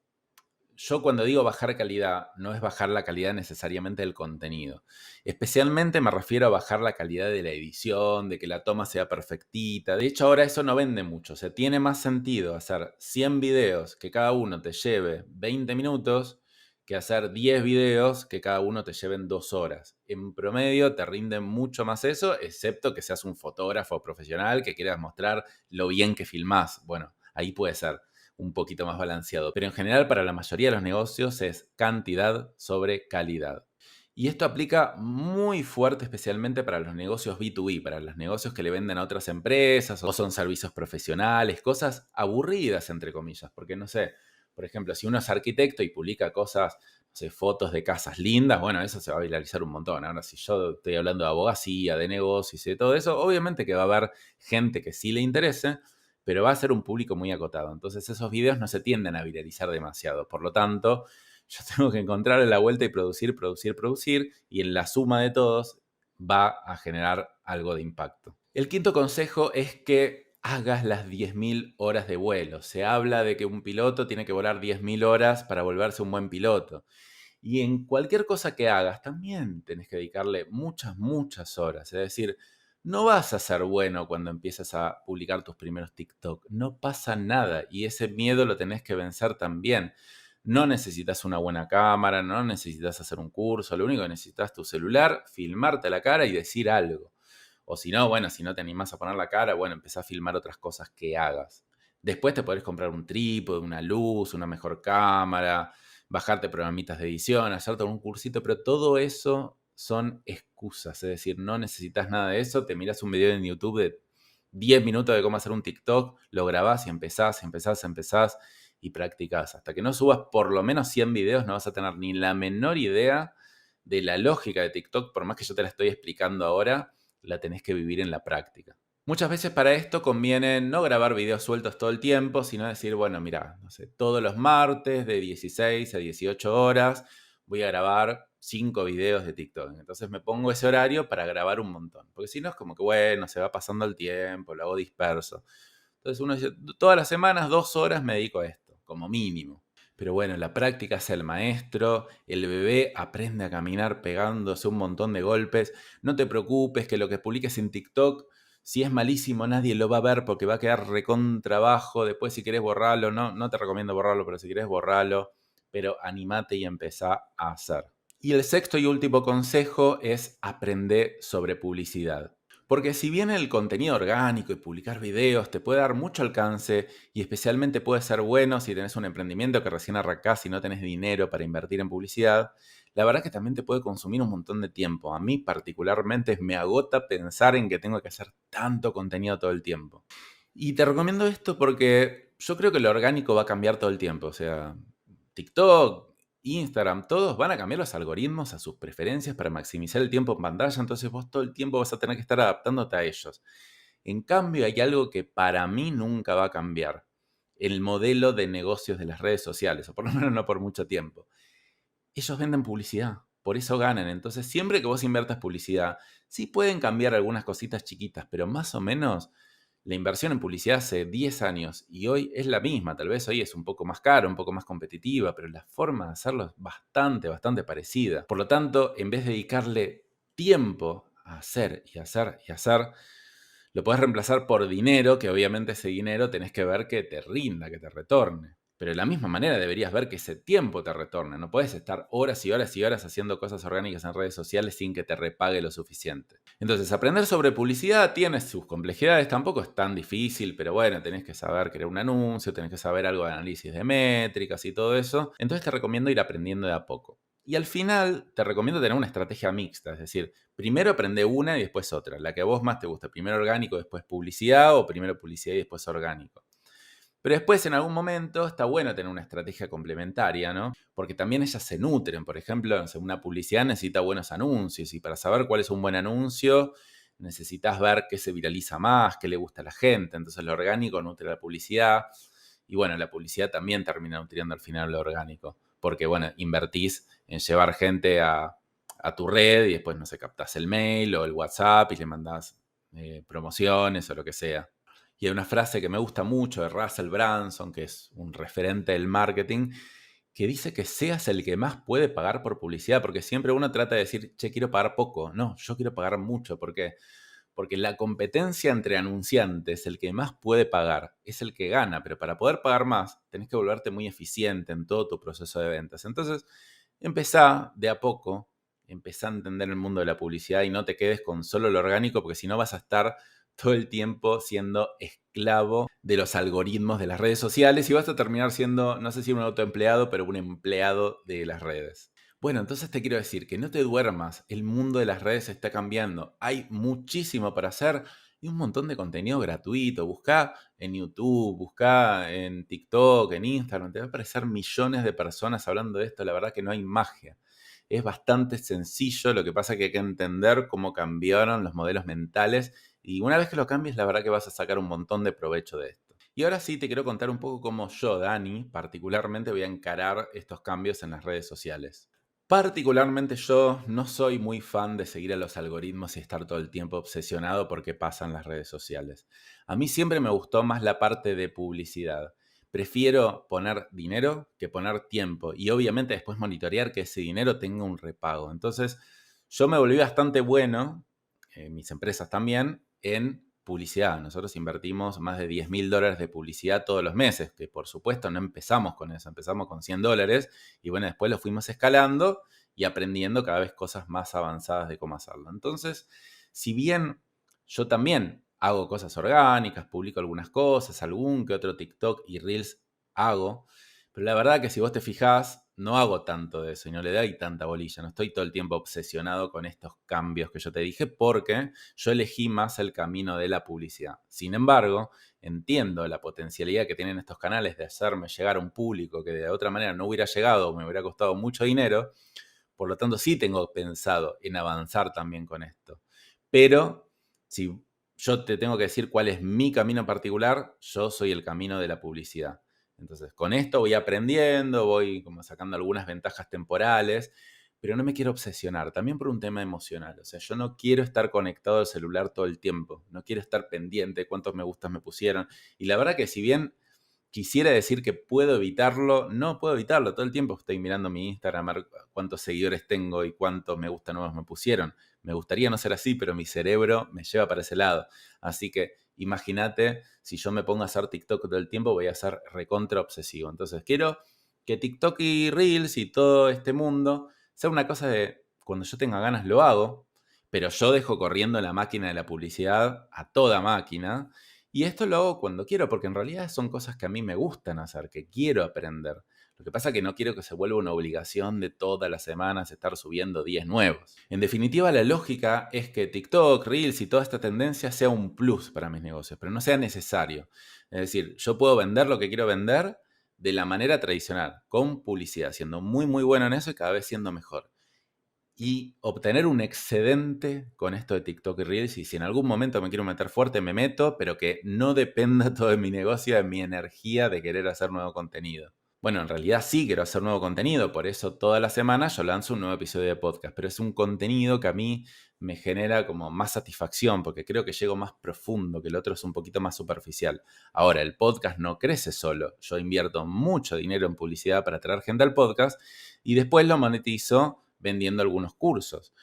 S1: Yo cuando digo bajar calidad, no es bajar la calidad necesariamente del contenido. Especialmente me refiero a bajar la calidad de la edición, de que la toma sea perfectita. De hecho, ahora eso no vende mucho. O sea, tiene más sentido hacer 100 videos que cada uno te lleve 20 minutos que hacer 10 videos que cada uno te lleven 2 horas. En promedio te rinde mucho más eso, excepto que seas un fotógrafo profesional que quieras mostrar lo bien que filmás. Bueno, ahí puede ser un poquito más balanceado. Pero en general para la mayoría de los negocios es cantidad sobre calidad. Y esto aplica muy fuerte especialmente para los negocios B2B, para los negocios que le venden a otras empresas o son servicios profesionales, cosas aburridas entre comillas, porque no sé, por ejemplo, si uno es arquitecto y publica cosas, no sé, fotos de casas lindas, bueno, eso se va a viralizar un montón. Ahora, si yo estoy hablando de abogacía, de negocios y de todo eso, obviamente que va a haber gente que sí le interese, pero va a ser un público muy acotado. Entonces esos videos no se tienden a viralizar demasiado. Por lo tanto, yo tengo que encontrarle la vuelta y producir, producir, producir, y en la suma de todos va a generar algo de impacto. El quinto consejo es que hagas las 10.000 horas de vuelo. Se habla de que un piloto tiene que volar 10.000 horas para volverse un buen piloto. Y en cualquier cosa que hagas también tenés que dedicarle muchas, muchas horas. Es decir, no vas a ser bueno cuando empieces a publicar tus primeros TikTok. No pasa nada y ese miedo lo tenés que vencer también. No necesitas una buena cámara, no necesitas hacer un curso, lo único que necesitas es tu celular, filmarte la cara y decir algo. O si no, bueno, si no te animás a poner la cara, bueno, empezá a filmar otras cosas que hagas. Después te podés comprar un trípode, una luz, una mejor cámara, bajarte programitas de edición, hacerte un cursito, pero todo eso son excusas, es decir, no necesitas nada de eso, te miras un video en YouTube de 10 minutos de cómo hacer un TikTok, lo grabás y empezás y practicás. Hasta que no subas por lo menos 100 videos no vas a tener ni la menor idea de la lógica de TikTok, por más que yo te la estoy explicando ahora, la tenés que vivir en la práctica. Muchas veces para esto conviene no grabar videos sueltos todo el tiempo, sino decir, bueno, mira, no sé, todos los martes de 16 a 18 horas voy a grabar 5 videos de TikTok. Entonces me pongo ese horario para grabar un montón. Porque si no es como que, bueno, se va pasando el tiempo, lo hago disperso. Entonces uno dice, todas las semanas 2 horas me dedico a esto, como mínimo. Pero bueno, la práctica es el maestro, el bebé aprende a caminar pegándose un montón de golpes. No te preocupes que lo que publiques en TikTok, si es malísimo, nadie lo va a ver porque va a quedar recontra bajo. Después, si querés borrarlo, no te recomiendo borrarlo, pero si querés borrarlo, pero animate y empezá a hacer. Y el sexto y último consejo es aprender sobre publicidad. Porque si bien el contenido orgánico y publicar videos te puede dar mucho alcance y especialmente puede ser bueno si tenés un emprendimiento que recién arrancás y no tenés dinero para invertir en publicidad, la verdad que también te puede consumir un montón de tiempo. A mí particularmente me agota pensar en que tengo que hacer tanto contenido todo el tiempo. Y te recomiendo esto porque yo creo que lo orgánico va a cambiar todo el tiempo. O sea, TikTok, Instagram, todos van a cambiar los algoritmos a sus preferencias para maximizar el tiempo en pantalla, entonces vos todo el tiempo vas a tener que estar adaptándote a ellos. En cambio, hay algo que para mí nunca va a cambiar, el modelo de negocios de las redes sociales, o por lo menos no por mucho tiempo. Ellos venden publicidad, por eso ganan. Entonces, siempre que vos inviertas publicidad, sí pueden cambiar algunas cositas chiquitas, pero más o menos la inversión en publicidad hace 10 años y hoy es la misma. Tal vez hoy es un poco más caro, un poco más competitiva, pero la forma de hacerlo es bastante, bastante parecida. Por lo tanto, en vez de dedicarle tiempo a hacer y hacer y hacer, lo podés reemplazar por dinero, que obviamente ese dinero tenés que ver que te rinda, que te retorne. Pero de la misma manera deberías ver que ese tiempo te retorne. No puedes estar horas y horas y horas haciendo cosas orgánicas en redes sociales sin que te repague lo suficiente. Entonces, aprender sobre publicidad tiene sus complejidades, tampoco es tan difícil, pero bueno, tenés que saber crear un anuncio, tenés que saber algo de análisis de métricas y todo eso. Entonces te recomiendo ir aprendiendo de a poco. Y al final te recomiendo tener una estrategia mixta, es decir, primero aprende una y después otra, la que a vos más te gusta, primero orgánico, después publicidad o primero publicidad y después orgánico. Pero después, en algún momento, está bueno tener una estrategia complementaria, ¿no? Porque también ellas se nutren. Por ejemplo, no sé, una publicidad necesita buenos anuncios y para saber cuál es un buen anuncio, necesitas ver qué se viraliza más, qué le gusta a la gente. Entonces, lo orgánico nutre la publicidad y bueno, la publicidad también termina nutriendo al final lo orgánico. Porque, bueno, invertís en llevar gente a tu red y después, no sé, captás el mail o el WhatsApp y le mandás promociones o lo que sea. Y hay una frase que me gusta mucho de Russell Branson, que es un referente del marketing, que dice que seas el que más puede pagar por publicidad, porque siempre uno trata de decir, che, quiero pagar poco. No, yo quiero pagar mucho, porque la competencia entre anunciantes, el que más puede pagar, es el que gana, pero para poder pagar más, tenés que volverte muy eficiente en todo tu proceso de ventas. Entonces, empezá de a poco, empezá a entender el mundo de la publicidad y no te quedes con solo lo orgánico, porque si no vas a estar todo el tiempo siendo esclavo de los algoritmos de las redes sociales y vas a terminar siendo, no sé si un autoempleado, pero un empleado de las redes. Bueno, entonces te quiero decir que no te duermas, el mundo de las redes está cambiando, hay muchísimo para hacer y un montón de contenido gratuito. Buscá en YouTube, buscá en TikTok, en Instagram, te va a aparecer millones de personas hablando de esto, la verdad que no hay magia. Es bastante sencillo, lo que pasa es que hay que entender cómo cambiaron los modelos mentales y una vez que lo cambies, la verdad que vas a sacar un montón de provecho de esto. Y ahora sí te quiero contar un poco cómo yo, Dani, particularmente voy a encarar estos cambios en las redes sociales. Particularmente yo no soy muy fan de seguir a los algoritmos y estar todo el tiempo obsesionado por qué pasa en las redes sociales. A mí siempre me gustó más la parte de publicidad. Prefiero poner dinero que poner tiempo y obviamente después monitorear que ese dinero tenga un repago. Entonces yo me volví bastante bueno, mis empresas también, en publicidad. Nosotros invertimos más de $10.000 de publicidad todos los meses, que por supuesto no empezamos con eso, empezamos con $100 y bueno, después lo fuimos escalando y aprendiendo cada vez cosas más avanzadas de cómo hacerlo. Entonces, si bien yo también hago cosas orgánicas, publico algunas cosas, algún que otro TikTok y Reels hago, pero la verdad que si vos te fijás, no hago tanto de eso y no le doy tanta bolilla. No estoy todo el tiempo obsesionado con estos cambios que yo te dije porque yo elegí más el camino de la publicidad. Sin embargo, entiendo la potencialidad que tienen estos canales de hacerme llegar a un público que de otra manera no hubiera llegado o me hubiera costado mucho dinero. Por lo tanto, sí tengo pensado en avanzar también con esto. Pero si yo te tengo que decir cuál es mi camino particular, yo soy el camino de la publicidad. Entonces, con esto voy aprendiendo, voy como sacando algunas ventajas temporales, pero no me quiero obsesionar, también por un tema emocional. O sea, yo no quiero estar conectado al celular todo el tiempo, no quiero estar pendiente de cuántos me gustas me pusieron. Y la verdad que si bien quisiera decir que puedo evitarlo, no puedo evitarlo. Todo el tiempo estoy mirando mi Instagram, a ver cuántos seguidores tengo y cuántos me gusta nuevos me pusieron. Me gustaría no ser así, pero mi cerebro me lleva para ese lado. Así que imagínate, si yo me pongo a hacer TikTok todo el tiempo, voy a ser recontra obsesivo. Entonces quiero que TikTok y Reels y todo este mundo sea una cosa de cuando yo tenga ganas lo hago, pero yo dejo corriendo la máquina de la publicidad a toda máquina y esto lo hago cuando quiero, porque en realidad son cosas que a mí me gustan hacer, que quiero aprender. Lo que pasa es que no quiero que se vuelva una obligación de todas las semanas estar subiendo 10 nuevos. En definitiva, la lógica es que TikTok, Reels y toda esta tendencia sea un plus para mis negocios, pero no sea necesario. Es decir, yo puedo vender lo que quiero vender de la manera tradicional, con publicidad, siendo muy, muy bueno en eso y cada vez siendo mejor y obtener un excedente con esto de TikTok y Reels. Y si en algún momento me quiero meter fuerte, me meto, pero que no dependa todo de mi negocio, de mi energía de querer hacer nuevo contenido. Bueno, en realidad sí quiero hacer nuevo contenido, por eso toda la semana yo lanzo un nuevo episodio de podcast, pero es un contenido que a mí me genera como más satisfacción, porque creo que llego más profundo, que el otro es un poquito más superficial. Ahora, el podcast no crece solo, yo invierto mucho dinero en publicidad para traer gente al podcast y después lo monetizo vendiendo algunos cursos.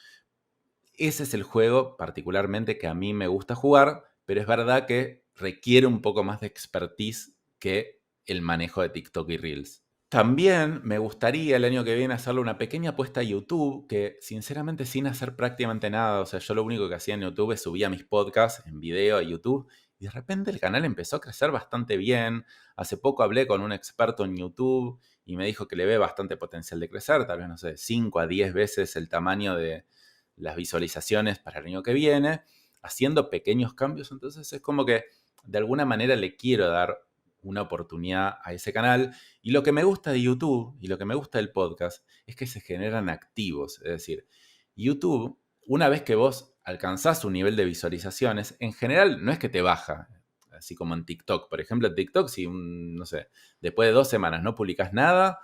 S1: Ese es el juego particularmente que a mí me gusta jugar, pero es verdad que requiere un poco más de expertise que el manejo de TikTok y Reels. También me gustaría el año que viene hacerle una pequeña apuesta a YouTube, que sinceramente sin hacer prácticamente nada, o sea, yo lo único que hacía en YouTube es subía mis podcasts en video a YouTube y de repente el canal empezó a crecer bastante bien. Hace poco hablé con un experto en YouTube y me dijo que le ve bastante potencial de crecer, tal vez, no sé, 5 a 10 veces el tamaño de las visualizaciones para el año que viene, haciendo pequeños cambios. Entonces es como que de alguna manera le quiero dar una oportunidad a ese canal. Y lo que me gusta de YouTube y lo que me gusta del podcast es que se generan activos. Es decir, YouTube, una vez que vos alcanzás un nivel de visualizaciones, en general no es que te baja, así como en TikTok. Por ejemplo, en TikTok, si, no sé, después de 2 semanas no publicas nada,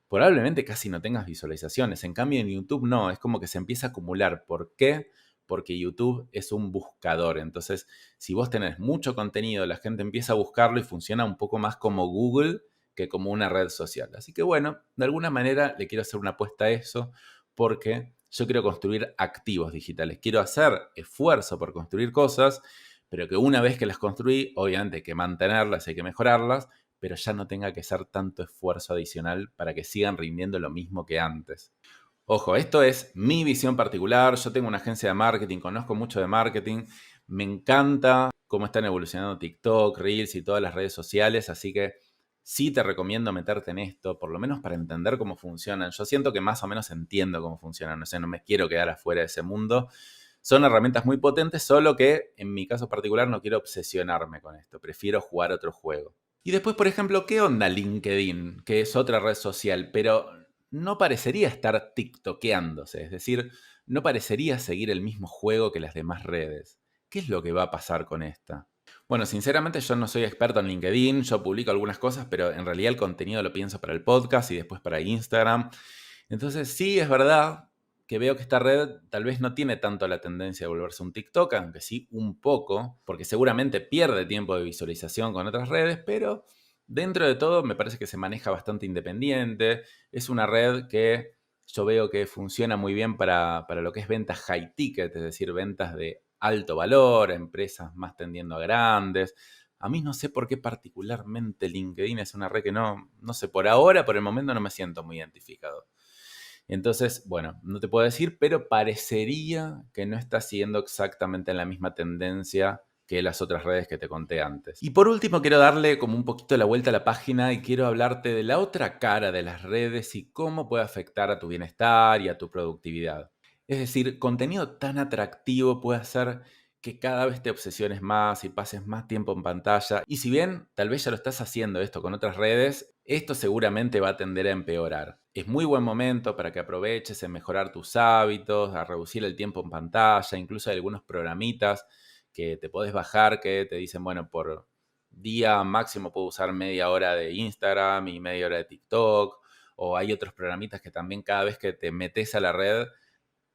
S1: probablemente casi no tengas visualizaciones. En cambio, en YouTube no, es como que se empieza a acumular. ¿Por qué? Porque YouTube es un buscador. Entonces, si vos tenés mucho contenido, la gente empieza a buscarlo y funciona un poco más como Google que como una red social. Así que bueno, de alguna manera le quiero hacer una apuesta a eso porque yo quiero construir activos digitales. Quiero hacer esfuerzo por construir cosas, pero que una vez que las construí, obviamente hay que mantenerlas, hay que mejorarlas, pero ya no tenga que ser tanto esfuerzo adicional para que sigan rindiendo lo mismo que antes. Ojo, esto es mi visión particular. Yo tengo una agencia de marketing, conozco mucho de marketing. Me encanta cómo están evolucionando TikTok, Reels y todas las redes sociales. Así que sí te recomiendo meterte en esto, por lo menos para entender cómo funcionan. Yo siento que más o menos entiendo cómo funcionan. O sea, no me quiero quedar afuera de ese mundo. Son herramientas muy potentes, solo que en mi caso particular no quiero obsesionarme con esto. Prefiero jugar otro juego. Y después, por ejemplo, ¿qué onda LinkedIn? Que es otra red social, pero no parecería estar tiktokeándose, es decir, no parecería seguir el mismo juego que las demás redes. ¿Qué es lo que va a pasar con esta? Bueno, sinceramente yo no soy experto en LinkedIn, yo publico algunas cosas, pero en realidad el contenido lo pienso para el podcast y después para Instagram. Entonces sí, es verdad que veo que esta red tal vez no tiene tanto la tendencia de volverse un TikTok, aunque sí un poco, porque seguramente pierde tiempo de visualización con otras redes, pero dentro de todo me parece que se maneja bastante independiente. Es una red que yo veo que funciona muy bien para lo que es ventas high ticket, es decir, ventas de alto valor, empresas más tendiendo a grandes. A mí no sé por qué particularmente LinkedIn es una red que no sé, por ahora, por el momento no me siento muy identificado. Entonces, bueno, no te puedo decir, pero parecería que no está siguiendo exactamente la misma tendencia que las otras redes que te conté antes. Y por último, quiero darle como un poquito la vuelta a la página y quiero hablarte de la otra cara de las redes y cómo puede afectar a tu bienestar y a tu productividad. Es decir, contenido tan atractivo puede hacer que cada vez te obsesiones más y pases más tiempo en pantalla. Y si bien tal vez ya lo estás haciendo esto con otras redes, esto seguramente va a tender a empeorar. Es muy buen momento para que aproveches en mejorar tus hábitos, a reducir el tiempo en pantalla, incluso hay algunos programitas que te podés bajar que te dicen, bueno, por día máximo puedo usar media hora de Instagram y media hora de TikTok, o hay otros programitas que también cada vez que te metes a la red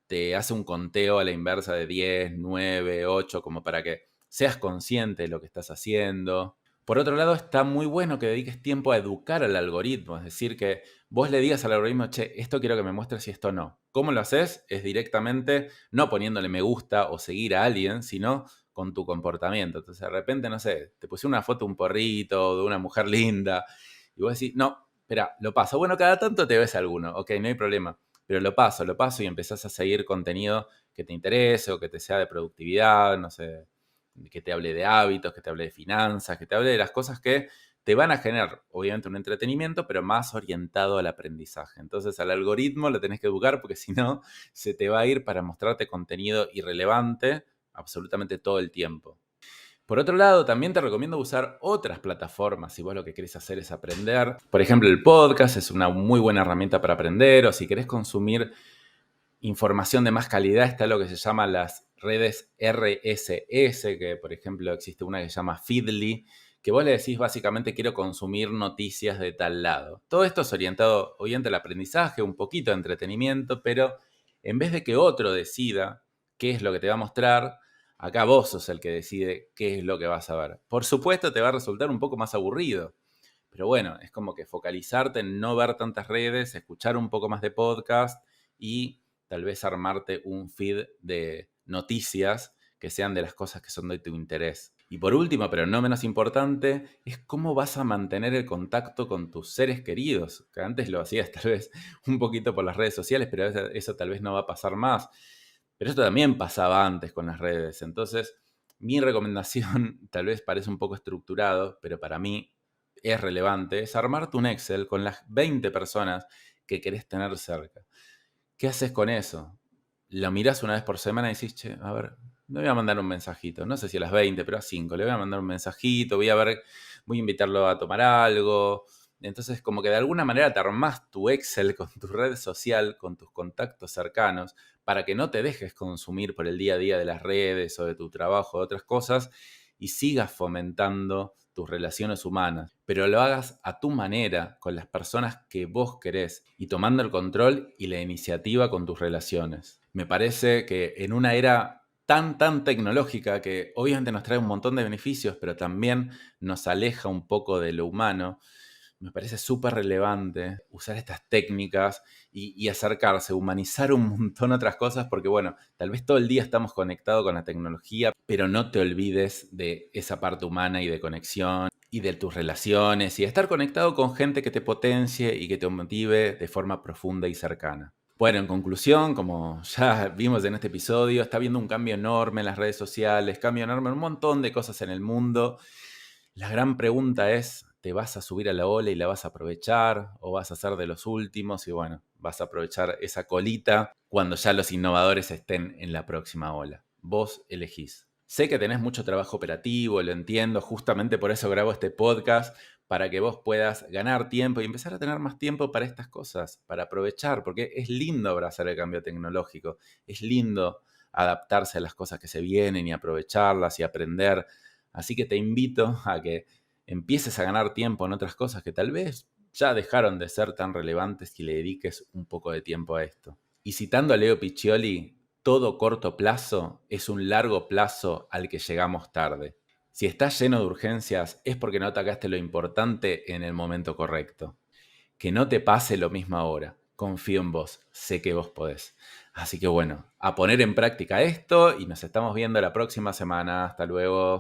S1: te hace un conteo a la inversa de 10, 9, 8, como para que seas consciente de lo que estás haciendo. Por otro lado, está muy bueno que dediques tiempo a educar al algoritmo, es decir, que vos le digas al algoritmo, che, esto quiero que me muestres y esto no. ¿Cómo lo haces? Es directamente no poniéndole me gusta o seguir a alguien, sino con tu comportamiento. Entonces, de repente, no sé, te puse una foto, un porrito de una mujer linda, y vos decís, no, espera, lo paso. Bueno, cada tanto te ves alguno, ok, no hay problema, pero lo paso y empezás a seguir contenido que te interese o que te sea de productividad, no sé, que te hable de hábitos, que te hable de finanzas, que te hable de las cosas que te van a generar, obviamente, un entretenimiento, pero más orientado al aprendizaje. Entonces, al algoritmo lo tenés que educar porque si no, se te va a ir para mostrarte contenido irrelevante absolutamente todo el tiempo. Por otro lado, también te recomiendo usar otras plataformas si vos lo que querés hacer es aprender. Por ejemplo, el podcast es una muy buena herramienta para aprender, o si querés consumir información de más calidad, está lo que se llama las redes RSS, que por ejemplo existe una que se llama Feedly, que vos le decís básicamente quiero consumir noticias de tal lado. Todo esto es orientado obviamente al aprendizaje, un poquito de entretenimiento, pero en vez de que otro decida qué es lo que te va a mostrar, acá vos sos el que decide qué es lo que vas a ver. Por supuesto te va a resultar un poco más aburrido, pero bueno, es como que focalizarte en no ver tantas redes, escuchar un poco más de podcast y tal vez armarte un feed de noticias que sean de las cosas que son de tu interés. Y por último, pero no menos importante, es cómo vas a mantener el contacto con tus seres queridos, que antes lo hacías tal vez un poquito por las redes sociales, pero eso tal vez no va a pasar más. Pero esto también pasaba antes con las redes. Entonces, mi recomendación, tal vez parece un poco estructurado, pero para mí es relevante, es armarte un Excel con las 20 personas que querés tener cerca. ¿Qué haces con eso? Lo mirás una vez por semana y decís, che, a ver, le voy a mandar un mensajito. No sé si a las 20, pero a 5. Le voy a mandar un mensajito, voy a ver, voy a invitarlo a tomar algo. Entonces, como que de alguna manera te armás tu Excel con tu red social, con tus contactos cercanos, para que no te dejes consumir por el día a día de las redes o de tu trabajo o de otras cosas y sigas fomentando tus relaciones humanas, pero lo hagas a tu manera, con las personas que vos querés y tomando el control y la iniciativa con tus relaciones. Me parece que en una era tan tecnológica que obviamente nos trae un montón de beneficios, pero también nos aleja un poco de lo humano, me parece súper relevante usar estas técnicas y acercarse, humanizar un montón otras cosas, porque bueno, tal vez todo el día estamos conectados con la tecnología, pero no te olvides de esa parte humana y de conexión y de tus relaciones y de estar conectado con gente que te potencie y que te motive de forma profunda y cercana. Bueno, en conclusión, como ya vimos en este episodio, está habiendo un cambio enorme en las redes sociales, cambio enorme en un montón de cosas en el mundo. La gran pregunta es, ¿te vas a subir a la ola y la vas a aprovechar o vas a ser de los últimos y bueno, vas a aprovechar esa colita cuando ya los innovadores estén en la próxima ola? Vos elegís. Sé que tenés mucho trabajo operativo, lo entiendo, justamente por eso grabo este podcast, para que vos puedas ganar tiempo y empezar a tener más tiempo para estas cosas, para aprovechar, porque es lindo abrazar el cambio tecnológico, es lindo adaptarse a las cosas que se vienen y aprovecharlas y aprender Así que te invito a que empieces a ganar tiempo en otras cosas que tal vez ya dejaron de ser tan relevantes y le dediques un poco de tiempo a esto. Y citando a Leo Piccioli, todo corto plazo es un largo plazo al que llegamos tarde. Si estás lleno de urgencias es porque no atacaste lo importante en el momento correcto. Que no te pase lo mismo ahora. Confío en vos, sé que vos podés. Así que bueno, a poner en práctica esto y nos estamos viendo la próxima semana. Hasta luego.